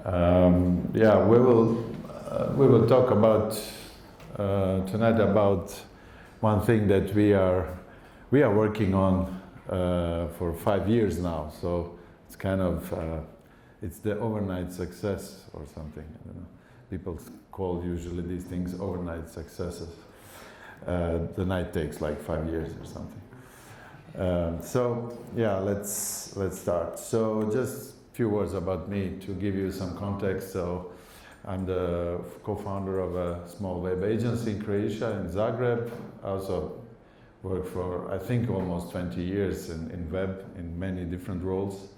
Yeah, we will talk about tonight about one thing that we are working on for 5 years now. So it's kind of it's the overnight success or something. I don't know. People call usually these things overnight successes. The night takes like 5 years or something. So yeah, let's start. So just a few words about me to give you some context. So I'm the co-founder of a small web agency in Croatia, in Zagreb. I also worked for, I think, almost 20 years in web in many different roles.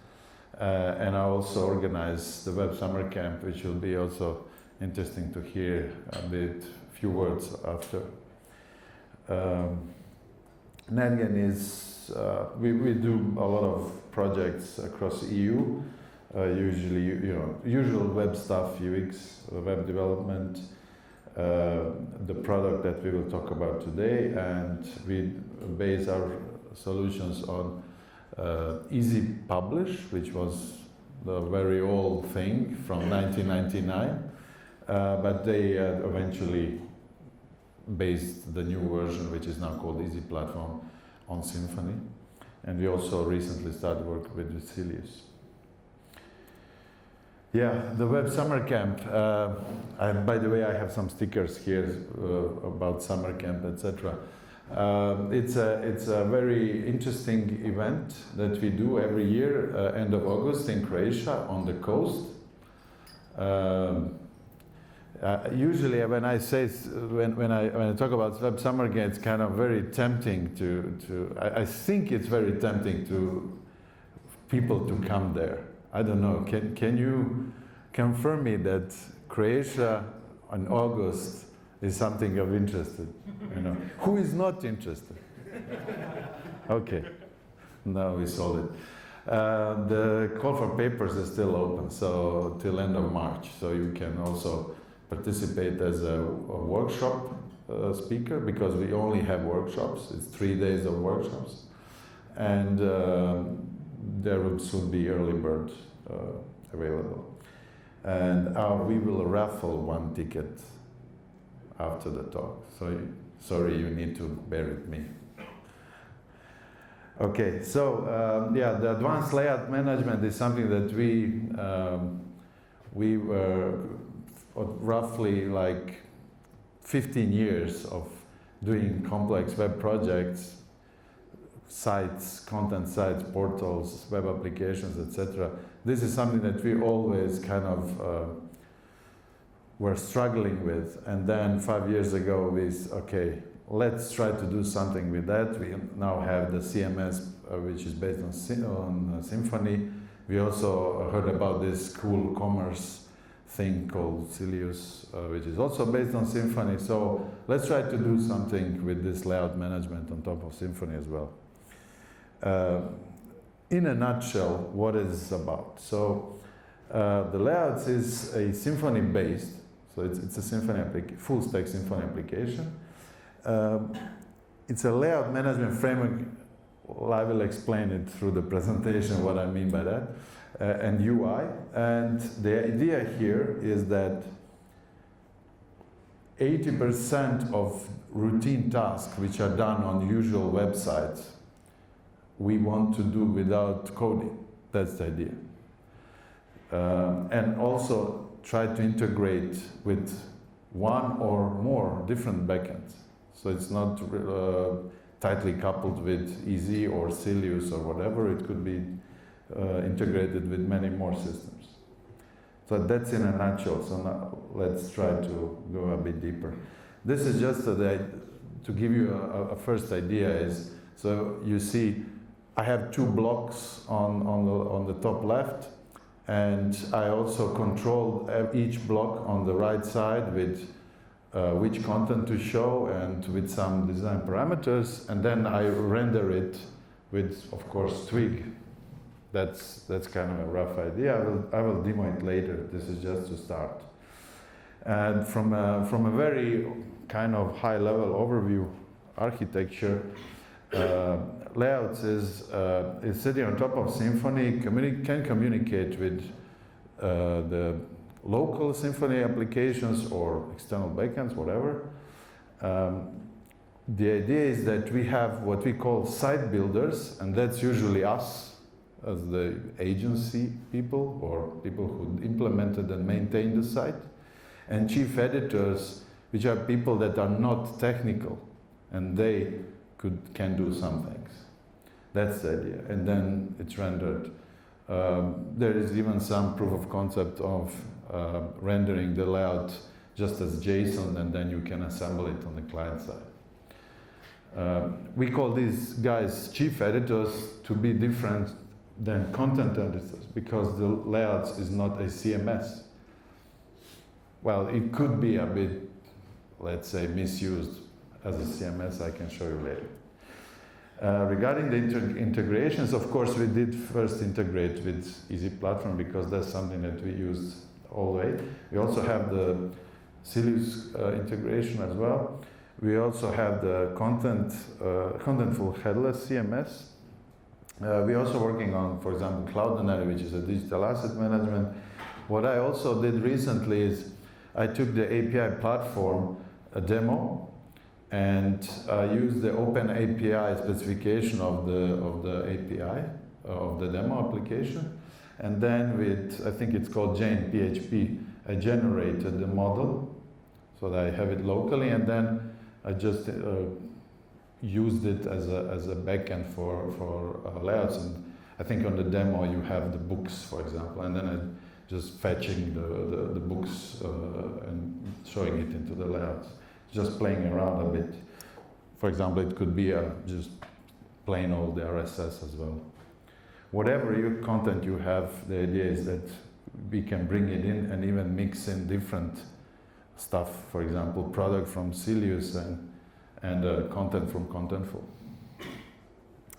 And I also organize the Web Summer Camp, which will be also interesting to hear a bit, few words after. Netgen is, we do a lot of projects across EU, usually, usual web stuff, UX, web development, the product that we will talk about today, and we base our solutions on Easy Publish, which was the very old thing from 1999, but they eventually based the new version, which is now called Easy Platform, on Symfony. And we also recently started work with Silius. Yeah, the Web Summer Camp. By the way, I have some stickers here about summer camp, etc. It's a very interesting event that we do every year, end of August in Croatia on the coast. Usually, when I say when I talk about Web Summer Camp, it's kind of very tempting to. I think it's very tempting to people to come there. I don't know. Can you confirm me that Croatia in August is something of interest? Who is not interested? Okay, now we solved it. The call for papers is still open, so till end of March. So you can also participate as a workshop speaker, because we only have workshops. It's 3 days of workshops, and there will soon be early bird available. And we will raffle one ticket after the talk. So sorry, you need to bear with me. Okay, so yeah, the advanced layout management is something that we were roughly like 15 years of doing complex web projects, sites, content sites, portals, web applications, etc. This is something that we always kind of were struggling with. And then 5 years ago, okay, let's try to do something with that. We now have the CMS, which is based on Symfony. We also heard about this cool commerce thing called Silius, which is also based on Symfony. So let's try to do something with this layout management on top of Symfony as well. In a nutshell, what is this about? So the layouts is a Symfony based, so it's a Symfony full stack Symfony application. It's a layout management framework. Well, I will explain it through the presentation what I mean by that. And UI. And the idea here is that 80% of routine tasks which are done on usual websites, we want to do without coding. That's the idea. And also try to integrate with one or more different backends. So it's not tightly coupled with Easy or Silius or whatever. It could be integrated with many more systems. So that's in a nutshell. So now let's try to go a bit deeper. This is just to give you a first idea. Is so you see, I have 2 blocks on the top left, and I also control each block on the right side with which content to show and with some design parameters, and then I render it with, of course, Twig. That's kind of a rough idea. I will demo it later. This is just to start. And from a very kind of high-level overview architecture, layouts is sitting on top of Symfony, can communicate with the local Symfony applications or external backends, whatever. The idea is that we have what we call site builders, and that's usually us as the agency people or people who implemented and maintain the site, and chief editors, which are people that are not technical, and they can do some things. That's the idea, and then it's rendered. There is even some proof of concept of rendering the layout just as JSON, and then you can assemble it on the client side. We call these guys chief editors to be different than content editors, because the layouts is not a CMS. Well, it could be a bit, let's say, misused as a CMS. I can show you later. Regarding the integrations, of course, we did first integrate with Easy Platform because that's something that we used all the way. We also have the Silius integration as well. We also have the contentful headless CMS. We're also working on, for example, Cloud Canary, which is a digital asset management. What I also did recently is I took the API platform, a demo, and used the open API specification of the API, of the demo application. And then with, I think it's called Jane PHP, I generated the model so that I have it locally, and then I just used it as a backend for layouts. And I think on the demo you have the books, for example, and then I just fetching the books and showing it into the layouts. Just playing around a bit. For example, it could be just plain old RSS as well. Whatever content you have, the idea is that we can bring it in and even mix in different stuff. For example, product from Silius and content from Contentful.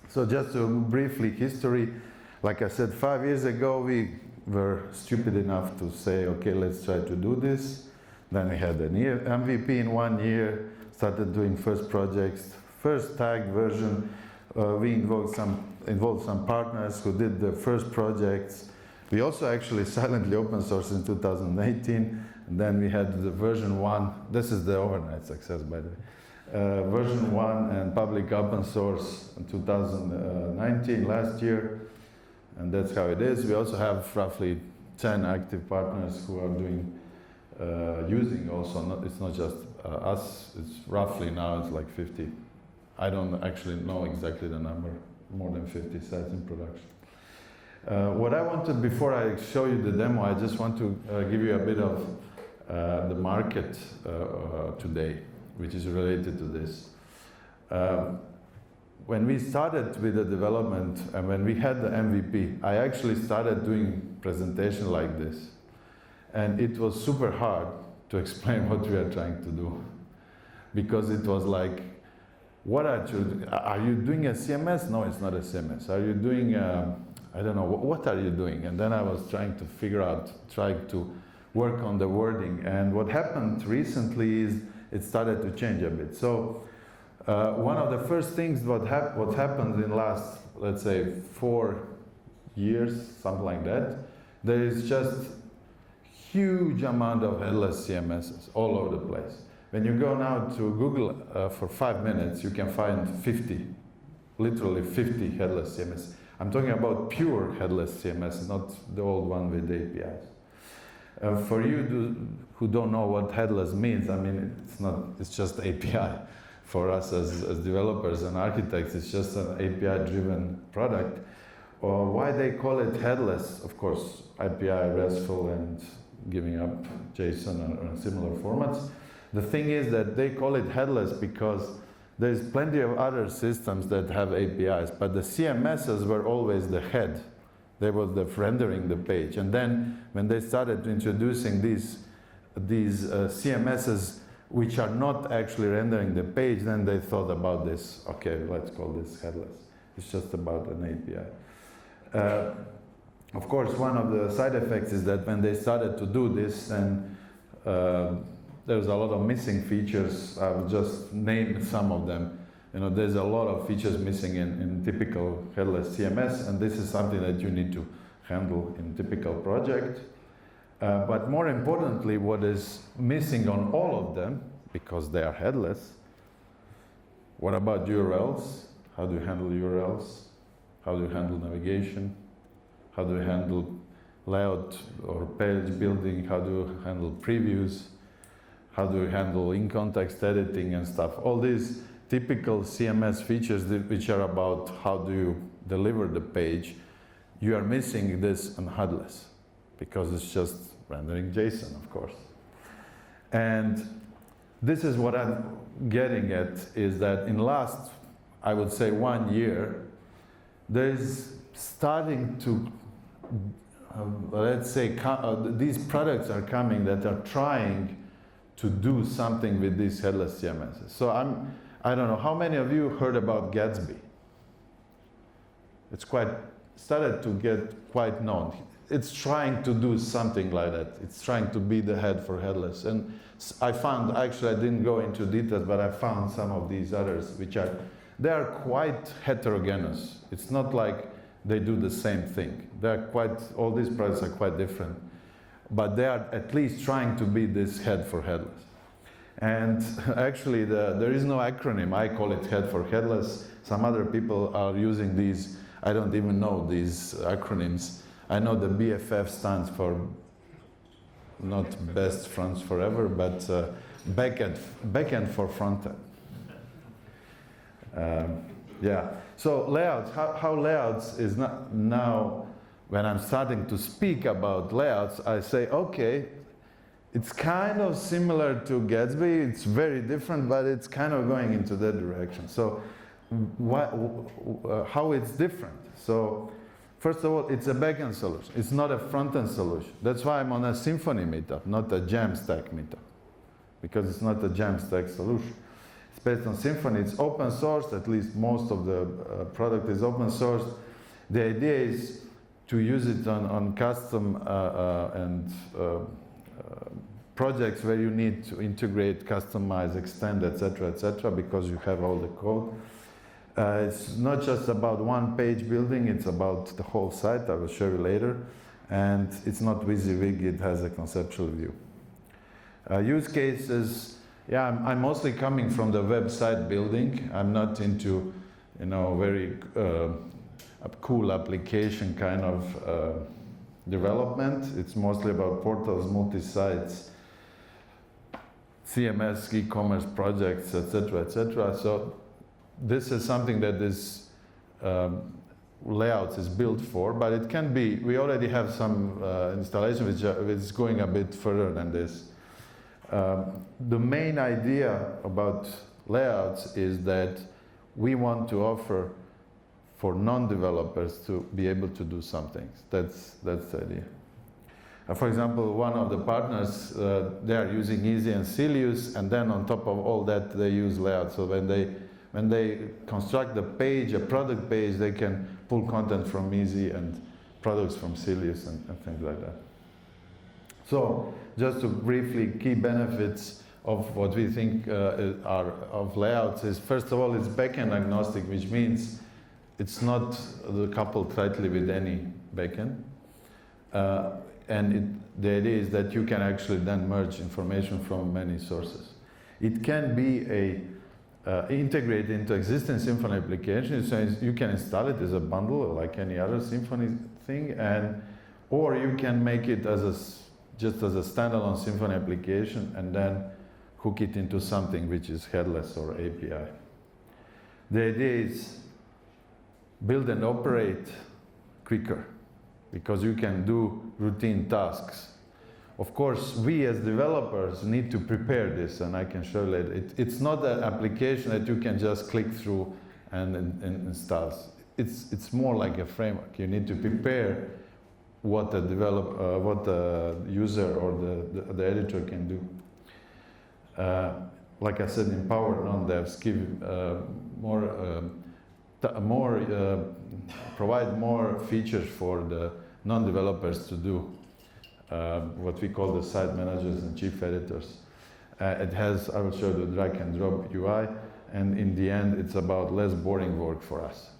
So just briefly history, like I said, 5 years ago we were stupid enough to say, okay, let's try to do this. Then we had an MVP in 1 year, started doing first projects, first tagged version. We involved some partners who did the first projects. We also actually silently open sourced in 2018. And then we had the version 1. This is the overnight success, by the way. Version 1 and public open source in 2019, last year. And that's how it is. We also have roughly 10 active partners who are doing using also, it's not just us, it's roughly now it's like 50. I don't actually know exactly the number, more than 50 sites in production. What I wanted, before I show you the demo, I just want to give you a bit of the market today, which is related to this. When we started with the development and when we had the MVP, I actually started doing presentation like this. And it was super hard to explain what we are trying to do. Because it was like, are you doing a CMS? No, it's not a CMS. Are you doing, I don't know, what are you doing? And then I was trying to figure out, trying to work on the wording. And what happened recently is it started to change a bit. So one of the first things what happened in the last, let's say, 4 years, something like that, there is just huge amount of headless CMSs all over the place. When you go now to Google for 5 minutes, you can find 50, literally 50 headless CMS. I'm talking about pure headless CMS, not the old one with APIs. For you who don't know what headless means, I mean, it's just API. For us as developers and architects, it's just an API-driven product. Or why they call it headless, of course, API, RESTful, and giving up JSON and similar formats. The thing is that they call it headless because there's plenty of other systems that have APIs, but the CMSs were always the head. They were rendering the page. And then when they started introducing these CMSs which are not actually rendering the page, then they thought about this, okay, let's call this headless. It's just about an API. Of course, one of the side effects is that when they started to do this, then there's a lot of missing features. I'll just name some of them. You know, there's a lot of features missing in typical headless CMS, and this is something that you need to handle in typical project. But more importantly, what is missing on all of them, because they are headless, what about URLs? How do you handle URLs? How do you handle navigation? How do you handle layout or page building? How do you handle previews? How do you handle in-context editing and stuff? All these typical CMS features which are about how do you deliver the page, you are missing this on headless because it's just rendering JSON, of course. And this is what I'm getting at, is that in last, I would say 1 year, there's starting to, let's say, these products are coming that are trying to do something with these headless CMSs. So I don't know, how many of you heard about Gatsby? It's started to get quite known. It's trying to do something like that. It's trying to be the head for headless. And I found, actually I didn't go into details, but I found some of these others they are quite heterogeneous. It's not like they do the same thing. All these products are quite different. But they are at least trying to be this head for headless. And actually there is no acronym. I call it head for headless. Some other people are using these, I don't even know these acronyms. I know the BFF stands for not best friends forever, but backend for frontend. Yeah. So layouts, how layouts is not now, when I'm starting to speak about layouts, I say, okay, it's kind of similar to Gatsby. It's very different, but it's kind of going into that direction. So how it's different? So first of all, it's a backend solution. It's not a front-end solution. That's why I'm on a Symfony meetup, not a Jamstack meetup, because it's not a Jamstack solution. It's based on Symfony. It's open source. At least most of the product is open source. The idea is to use it on custom projects where you need to integrate, customize, extend, etc., because you have all the code. It's not just about one page building, it's about the whole site. I will show you later. And it's not WYSIWYG, it has a conceptual view. Use cases, yeah, I'm mostly coming from the website building. I'm not into, very cool application kind of development. It's mostly about portals, multi-sites, CMS, e-commerce projects, etc. So this is something that this layouts is built for, but it can be, we already have some installation which is going a bit further than this. The main idea about layouts is that we want to offer for non-developers to be able to do some things. That's the idea. For example, one of the partners, they are using Easy and Cilius, and then on top of all that, they use layouts. So when they construct a page, a product page, they can pull content from Easy and products from Cilius and things like that. So just to briefly, key benefits of what we think are of layouts is, first of all, it's backend agnostic, which means it's not coupled tightly with any backend. And the idea is that you can actually then merge information from many sources. It can be integrated into existing Symfony applications, so you can install it as a bundle like any other Symfony thing, or you can make it just as a standalone Symfony application and then hook it into something which is headless or API. The idea is build and operate quicker, because you can do routine tasks. Of course, we as developers need to prepare this, and I can show you later. It's not an application that you can just click through and install. It's more like a framework. You need to prepare what the user or the editor can do. Like I said, empower non-devs, give provide more features for the non-developers to do, what we call the site managers and chief editors. It has, I will show you the drag and drop UI, and in the end it's about less boring work for us.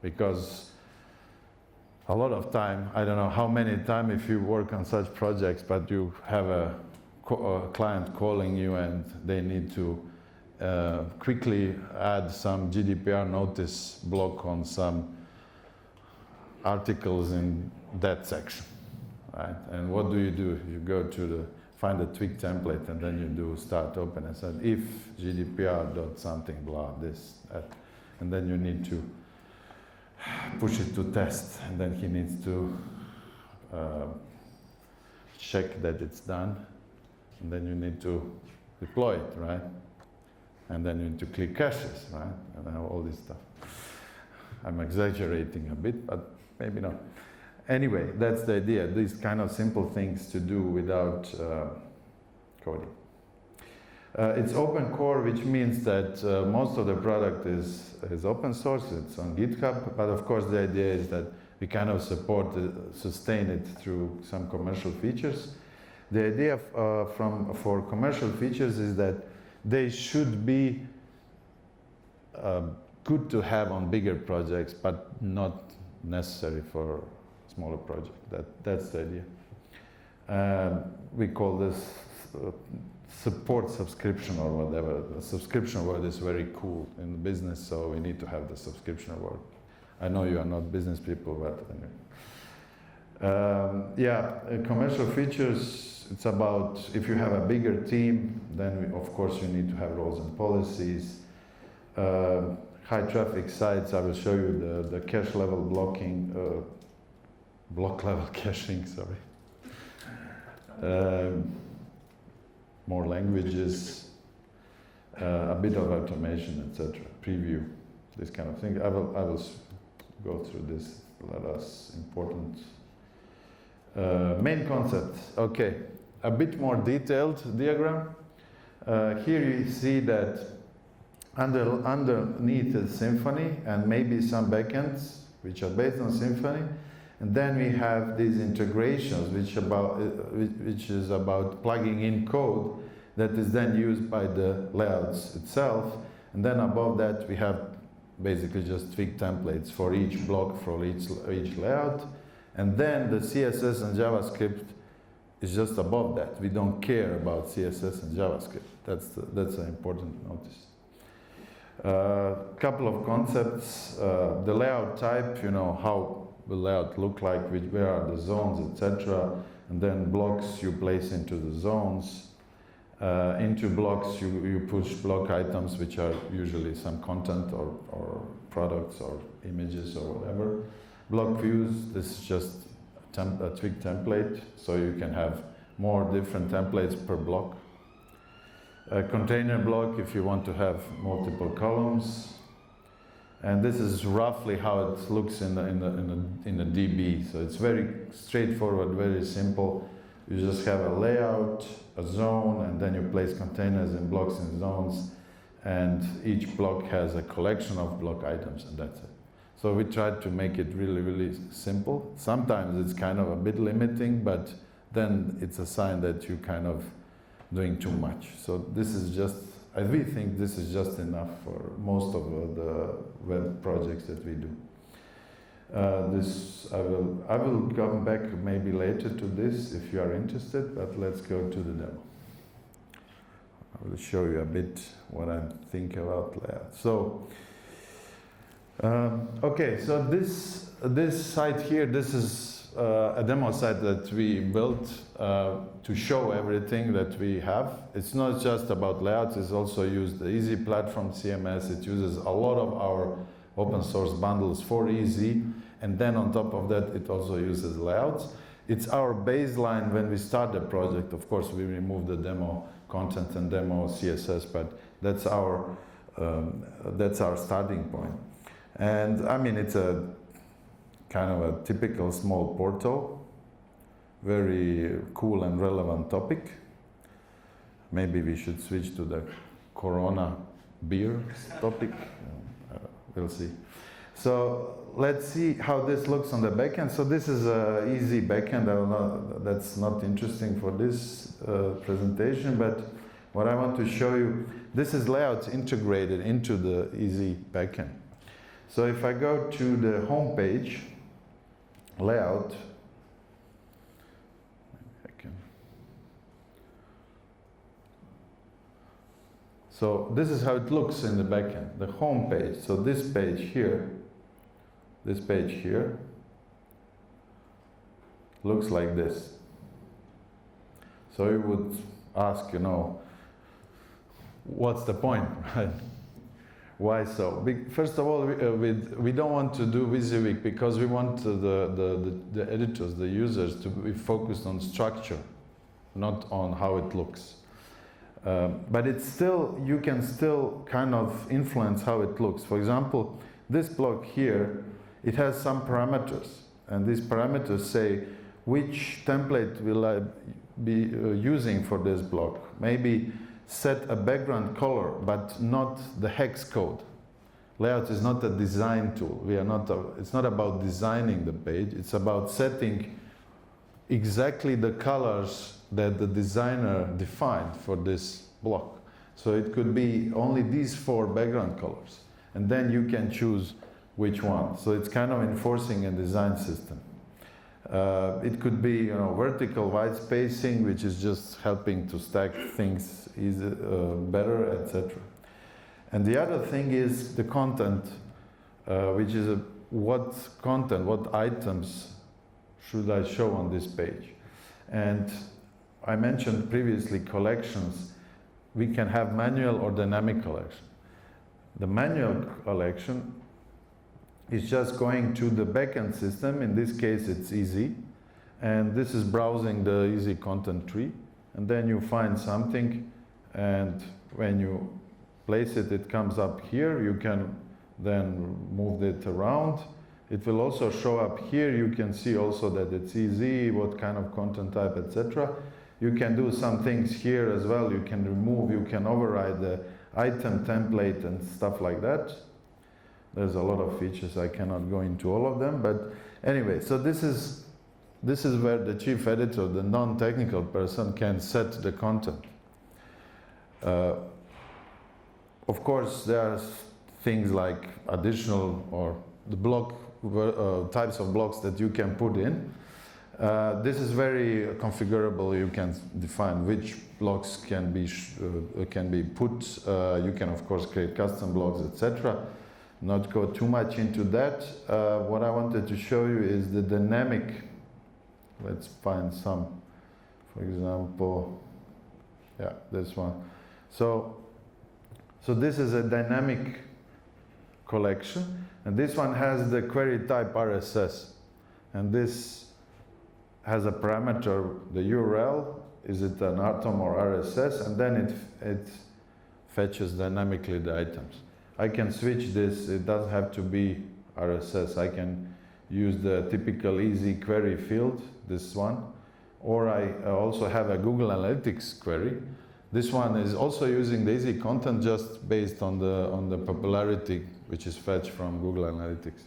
Because a lot of time. I don't know how many times if you work on such projects, but you have a client calling you and they need to quickly add some GDPR notice block on some articles in that section, right? And what do? You go to find a Twig template and then you do start open and say if GDPR dot something blah this that, and then you need to push it to test, and then he needs to check that it's done, and then you need to deploy it, right? And then you need to click caches, right? And all this stuff. I'm exaggerating a bit, but maybe not. Anyway, that's the idea. These kind of simple things to do without coding. It's open core, which means that most of the product is open source. It's on GitHub, but of course the idea is that we kind of sustain it through some commercial features. The idea for commercial features is that they should be good to have on bigger projects, but not necessary for smaller projects. That's the idea. We call this support subscription or whatever. The subscription word is very cool in the business, so we need to have the subscription word. I know you are not business people, but anyway. Commercial features, it's about if you have a bigger team, then of course you need to have roles and policies. High traffic sites, I will show you the cache level blocking, block level caching, sorry. More languages, a bit of automation, etc. Preview, this kind of thing. I will go through this. Less important. Main concept. Okay, a bit more detailed diagram. Here you see that underneath is Symfony and maybe some backends which are based on Symfony. And then we have these integrations, which is about plugging in code that is then used by the layouts itself. And then above that, we have basically just Twig templates for each block, for each layout. And then the CSS and JavaScript is just above that. We don't care about CSS and JavaScript. That's an important notice. Couple of concepts. The layout type, you know, how the layout look like, where are the zones, etc. And then blocks you place into the zones. Into blocks you push block items, which are usually some content or products or images or whatever. Block views, this is just a Twig template, so you can have more different templates per block. A container block if you want to have multiple columns. And this is roughly how it looks in the DB. So it's very straightforward, very simple. You just have a layout, a zone, and then you place containers and blocks and zones. And each block has a collection of block items, and that's it. So we tried to make it really, really simple. Sometimes it's kind of a bit limiting, but then it's a sign that you're kind of doing too much. So this is just, we think this is just enough for most of the web projects that we do. I will come back maybe later to this if you are interested, but let's go to the demo. I will show you a bit what I think about layout. So, okay, so this site here, this is a demo site that we built to show everything that we have. It's not just about layouts, it's also used the Easy Platform CMS. It uses a lot of our open source bundles for Easy, and then on top of that it also uses layouts. It's our baseline when we start the project. Of course we remove the demo content and demo CSS, but that's our starting point. And I mean, it's a kind of a typical small portal, very cool and relevant topic. Maybe we should switch to the Corona beer topic. We'll see. So let's see how this looks on the backend. So this is an easy backend. That's not interesting for this presentation, but what I want to show you, this is layouts integrated into the easy backend. So if I go to the home page, layout, so this is how it looks in the backend, the home page. So this page here looks like this. So you would ask, you know, what's the point, right? Why so? First of all, we don't want to do WYSIWYG because we want the editors, the users, to be focused on structure, not on how it looks. But it's still, you can still kind of influence how it looks. For example, this block here, it has some parameters, and these parameters say which template will I be using for this block. Maybe set a background color, but not the hex code. Layout is not a design tool. It's not about designing the page, it's about setting exactly the colors that the designer defined for this block. So it could be only these 4 background colors, and then you can choose which one. So it's kind of enforcing a design system. It could be, you know, vertical white spacing, which is just helping to stack things better, etc. And the other thing is the content, which is what content, what items should I show on this page. And I mentioned previously collections. We can have manual or dynamic collection. The manual collection is just going to the backend system. In this case, it's easy. And this is browsing the easy content tree. And then you find something, and when you place it, it comes up here. You can then move it around. It will also show up here. You can see also that it's easy, what kind of content type, etc. You can do some things here as well. You can remove, you can override the item template and stuff like that. There's a lot of features. I cannot go into all of them, but anyway, so this is where the chief editor, the non-technical person, can set the content. Of course, there are things like additional or the block types of blocks that you can put in. This is very configurable. You can define which blocks can be put. You can, of course, create custom blocks, etc. Not go too much into that. What I wanted to show you is the dynamic. Let's find some, for example, yeah, this one. So this is a dynamic collection, and this one has the query type RSS, and this has a parameter, the URL, is it an atom or RSS, and then it fetches dynamically the items. I can switch this, it doesn't have to be RSS. I can use the typical easy query field, this one, or I also have a Google Analytics query. This one is also using the easy content just based on the popularity which is fetched from Google Analytics.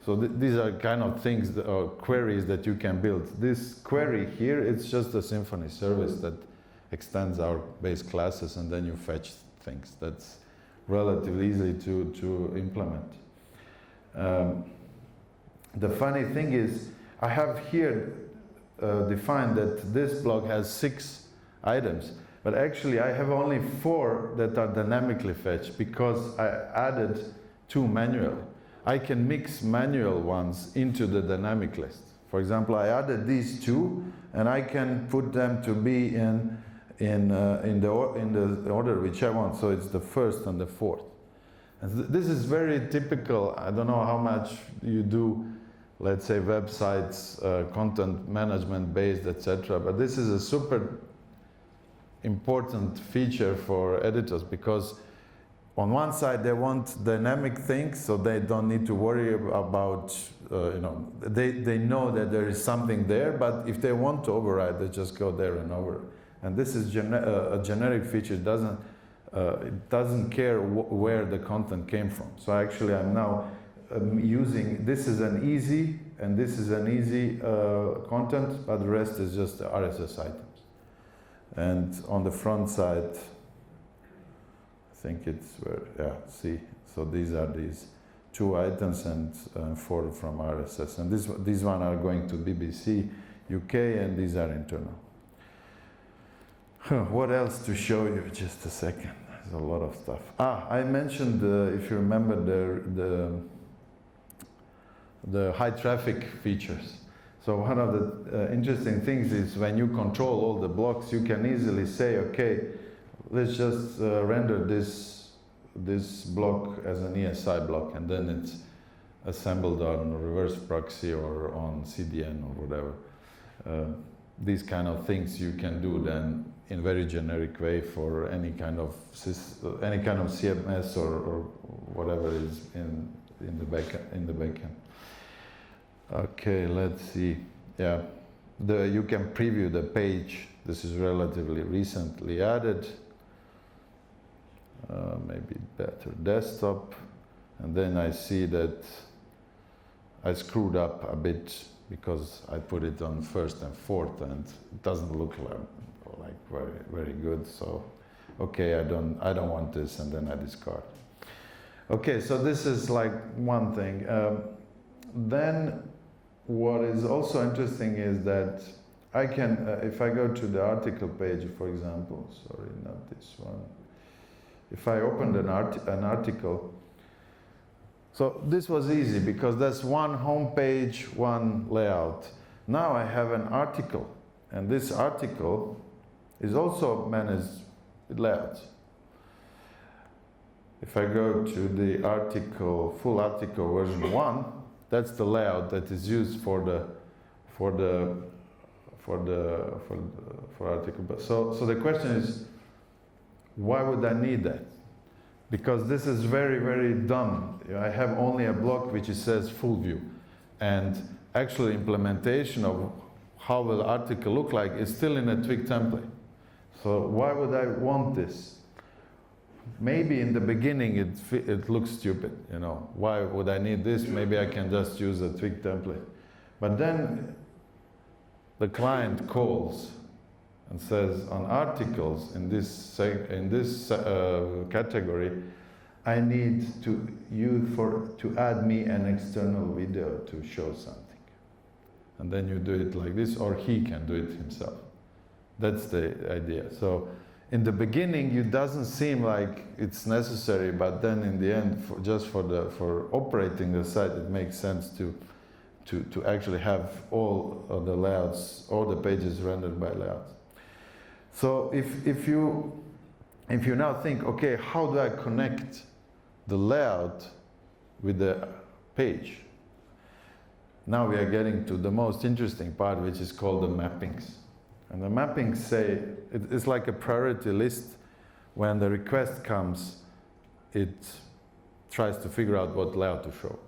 So these are kind of things, queries that you can build. This query here, it's just a Symfony service that extends our base classes, and then you fetch things. That's relatively easy to implement. The funny thing is, I have here defined that this block has 6 items, but actually I have only 4 that are dynamically fetched because I added 2 manual. I can mix manual ones into the dynamic list. For example, I added these 2, and I can put them to be in the order which I want. So it's the 1st and the 4th. And this is very typical. I don't know how much you do, let's say, websites, content management based, etc. But this is a super important feature for editors, because on one side they want dynamic things, so they don't need to worry about, they know that there is something there, but if they want to override, they just go there and over. And this is a generic feature. It doesn't care where the content came from. So actually I'm now using, this is an easy, and this is an easy content, but the rest is just the RSS items. And on the front side, I think it's where, yeah, see, so these are these 2 items and 4 from RSS. And these one are going to BBC UK, and these are internal. What else to show you? Just a second. There's a lot of stuff. I mentioned, if you remember, the high traffic features. So one of the interesting things is when you control all the blocks, you can easily say, okay, let's just render this block as an ESI block, and then it's assembled on reverse proxy or on CDN or whatever. These kind of things you can do then in very generic way for any kind of CMS or whatever is in the backend. Okay, let's see. Yeah, you can preview the page. This is relatively recently added. Maybe better desktop. And then I see that I screwed up a bit because I put it on first and fourth, and it doesn't look like very, very good. So, okay, I don't want this, and then I discard. Okay, so this is like one thing. Then what is also interesting is that I can, if I go to the article page, for example, sorry, not this one. If I opened an article, so this was easy because that's one home page, one layout. Now I have an article, and this article is also managed with layouts. If I go to the article, full article version 1, that's the layout that is used for article. So the question is, why would I need that? Because this is very, very dumb. I have only a block which says full view, and actual implementation of how will the article look like is still in a Twig template. So why would I want this? Maybe in the beginning it looks stupid, you know. Why would I need this? Maybe I can just use a Twig template. But then the client calls and says, on articles in this category, I need to add me an external video to show something. And then you do it like this, or he can do it himself. That's the idea. So in the beginning, it doesn't seem like it's necessary, but then in the end, for operating the site, it makes sense to actually have all of the layouts, all the pages rendered by layouts. So if you now think, okay, how do I connect the layout with the page? Now we are getting to the most interesting part, which is called the mappings. And the mappings say, it's like a priority list. When the request comes, it tries to figure out what layout to show.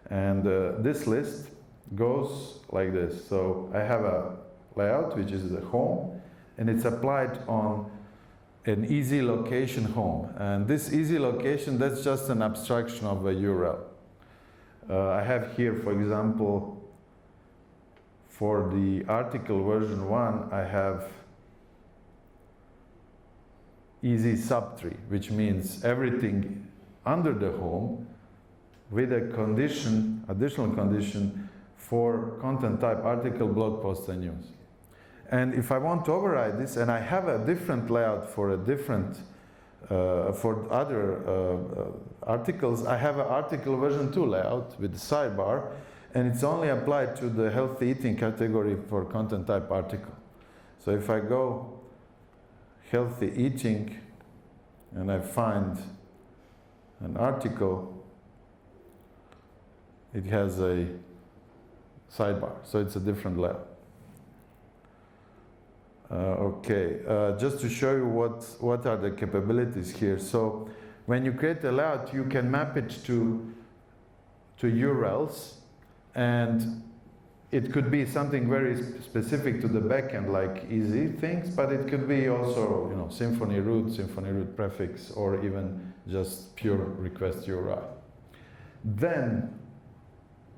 And this list goes like this. So I have a layout, which is the home, and it's applied on an easy location home. And this easy location, that's just an abstraction of a URL. I have here, for example, for the article version 1, I have easy subtree, which means everything under the home with a condition, additional condition for content type, article, blog post, and news. And if I want to override this, and I have a different layout for a different, for other articles, I have an article version 2 layout with the sidebar, and it's only applied to the healthy eating category for content type article. So if I go healthy eating, and I find an article, it has a sidebar, so it's a different layout. Just to show you what are the capabilities here. So when you create a layout, you can map it to URLs, and it could be something very specific to the backend, like easy things, but it could be also, you know, Symfony root prefix, or even just pure request URI. Then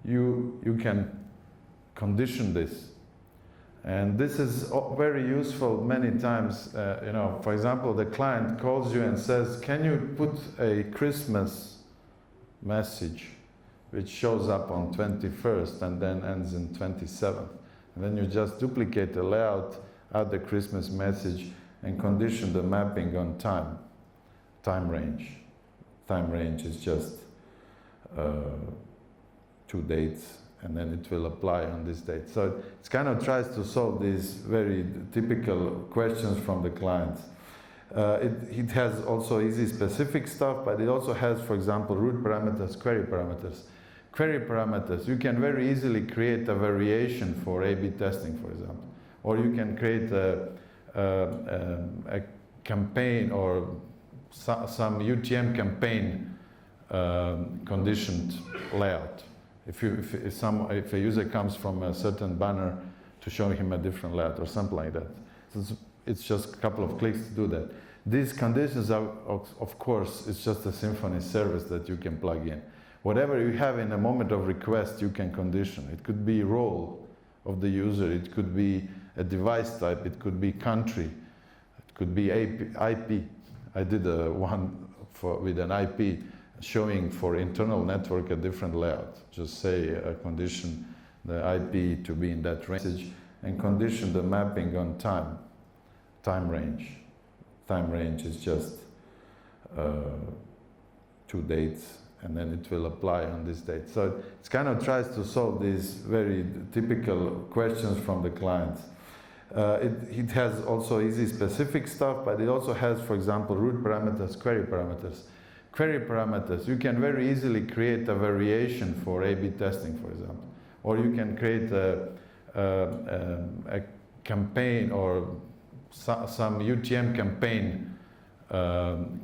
you can condition this. And this is very useful many times. You know, for example, the client calls you and says, can you put a Christmas message which shows up on 21st and then ends in 27th. And then you just duplicate the layout, add the Christmas message, and condition the mapping on time range. Time range is just 2 dates, and then it will apply on this date. So it kind of tries to solve these very typical questions from the clients. It has also easy specific stuff, but it also has, for example, root parameters, query parameters. Query parameters, you can very easily create a variation for A/B testing, for example. Or you can create a campaign or some UTM campaign conditioned layout. If a user comes from a certain banner to show him a different layout or something like that. So it's just a couple of clicks to do that. These conditions are, of course, it's just a Symfony service that you can plug in. Whatever you have in a moment of request, you can condition. It could be role of the user, it could be a device type, it could be country, it could be IP. I did one with an IP showing for internal network a different layout. Just say a condition the IP to be in that range and condition the mapping on time range. Time range is just 2 dates, and then it will apply on this date. So it kind of tries to solve these very typical questions from the clients. It has also easy specific stuff, but it also has, for example, root parameters, query parameters. Query parameters, you can very easily create a variation for A/B testing, for example. Or you can create a campaign or some UTM campaign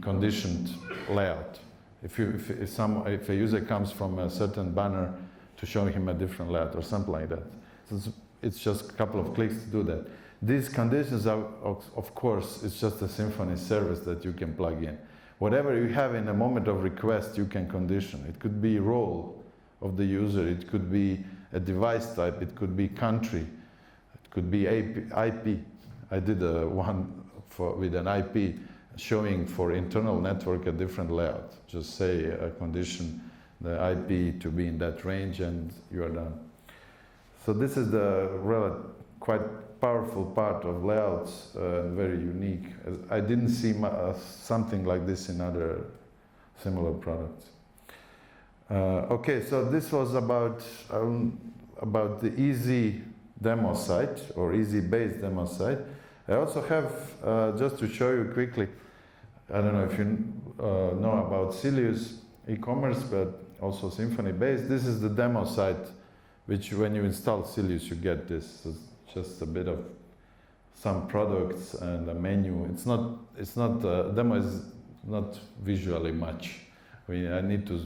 conditioned layout. If a user comes from a certain banner to show him a different layout or something like that. So it's just a couple of clicks to do that. These conditions are, of course, it's just a Symfony service that you can plug in. Whatever you have in a moment of request, you can condition. It could be role of the user, it could be a device type, it could be country, it could be IP. I did one with an IP showing for internal network a different layout. Just say a condition the IP to be in that range, and you are done. So this is the quite powerful part of layouts, very unique. I didn't see something like this in other similar products. Okay, so this was about the easy demo site or easy base demo site. I also have, just to show you quickly, I don't know if you know about Silius e-commerce, but also Symfony base. This is the demo site, which when you install Silius, you get this. So it's just a bit of some products and a menu. Demo is not visually much. I need to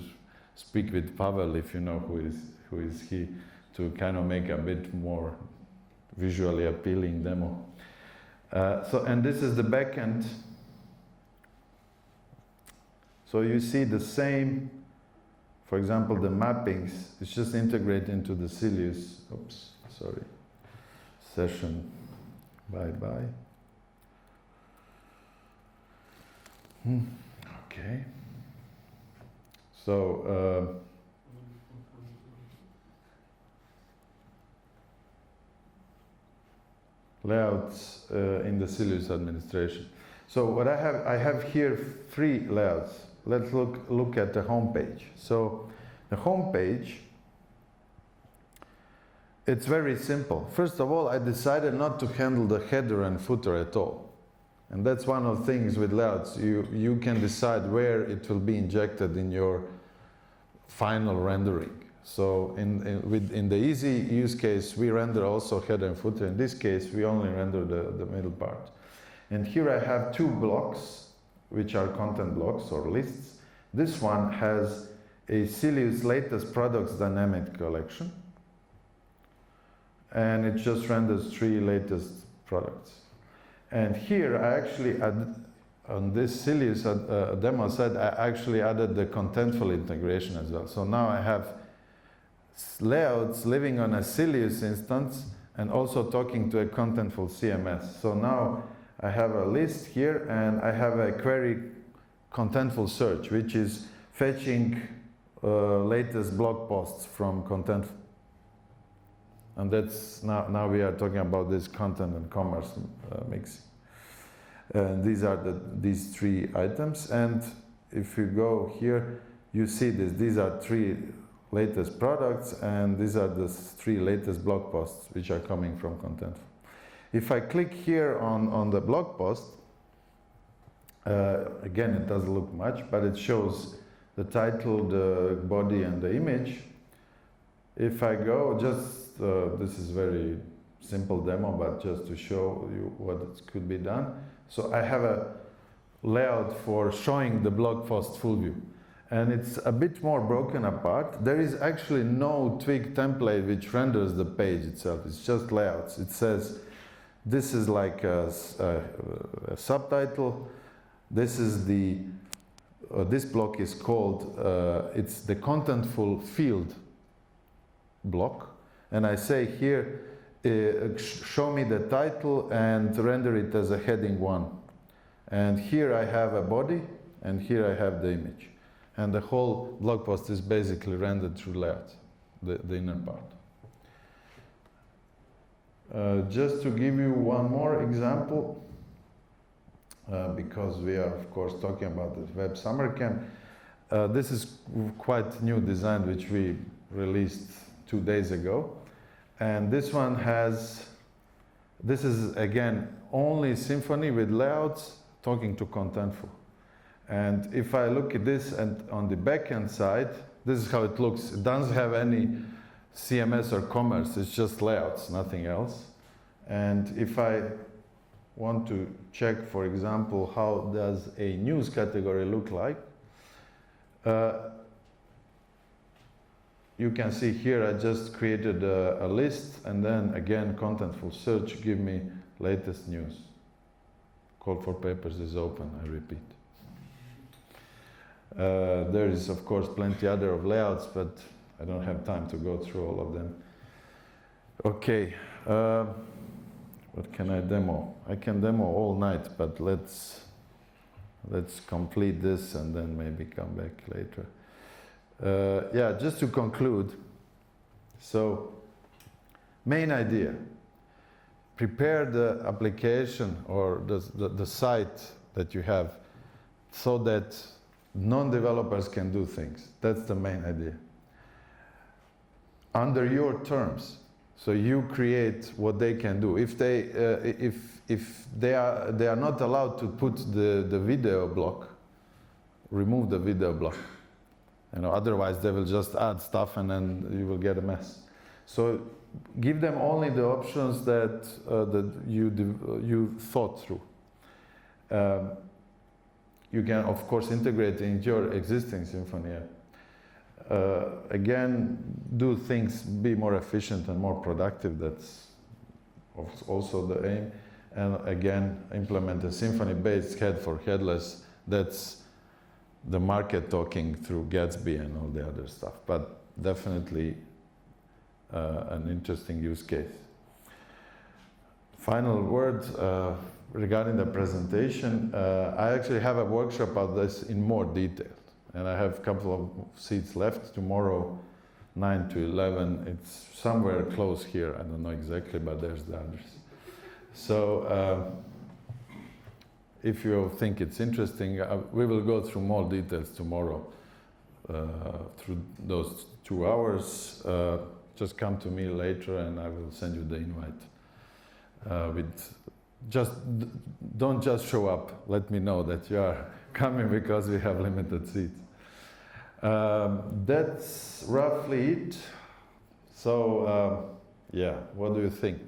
speak with Pavel, if you know who is he, to kind of make a bit more visually appealing demo. And this is the backend. So you see the same, for example, the mappings, it's just integrated into the Silius, session. Bye-bye. Okay. So, layouts in the Silius administration. So what I have here 3 layouts. Let's look at the home page. So the home page, it's very simple. First of all, I decided not to handle the header and footer at all. And that's one of the things with layouts. You can decide where it will be injected in your final rendering. So in the easy use case, we render also header and footer. In this case, we only render the middle part. And here I have 2 blocks, which are content blocks or lists. This one has a Silius latest products dynamic collection. And it just renders 3 latest products. And here I actually on this Silius demo site, I actually added the contentful integration as well. So now I have layouts living on a Silius instance and also talking to a contentful CMS. So now I have a list here and I have a query contentful search, which is fetching latest blog posts from Contentful. And that's now we are talking about this content and commerce mixing. And these are these 3 items. And if you go here, you see this. These are 3 latest products, and these are the 3 latest blog posts which are coming from Contentful. If I click here on the blog post, again, it doesn't look much, but it shows the title, the body, and the image. If I go, this is very simple demo, but just to show you what it could be done. So I have a layout for showing the blog post full view. And it's a bit more broken apart. There is actually no twig template which renders the page itself. It's just layouts. It says, this is like a subtitle. This is this block is called, it's the Contentful field block. And I say here, show me the title and render it as a heading 1. And here I have a body, and here I have the image. And the whole blog post is basically rendered through layout, the inner part. Just to give you one more example, because we are, of course, talking about the Web Summer Camp. This is quite new design, which we released 2 days ago. And this one this is, again, only Symfony with layouts talking to Contentful. And if I look at this and on the backend side, this is how it looks. It doesn't have any CMS or commerce, it's just layouts, nothing else. And if I want to check, for example, how does a news category look like, you can see here I just created a list, and then again Contentful search give me latest news. Call for papers is open, I repeat. There is, of course, plenty other of layouts, but I don't have time to go through all of them. Okay, what can I demo? I can demo all night, but let's complete this and then maybe come back later. Yeah, just to conclude, so main idea, prepare the application or the site that you have so that non-developers can do things. That's the main idea. Under your terms, so you create what they can do. If they are not allowed to put the video block, remove the video block. Otherwise they will just add stuff and then you will get a mess. So give them only the options that you thought through. You can, of course, integrate into your existing Symfony app. Again, do things, be more efficient and more productive. That's also the aim. And again, implement a Symfony-based head for headless. That's the market talking through Gatsby and all the other stuff. But definitely an interesting use case. Final word regarding the presentation. I actually have a workshop of this in more detail. And I have a couple of seats left tomorrow, 9 to 11. It's somewhere close here. I don't know exactly, but there's the address. So if you think it's interesting, we will go through more details tomorrow through those 2 hours. Just come to me later and I will send you the invite. Don't just show up. Let me know that you are coming because we have limited seats. That's roughly it. So, yeah, what do you think?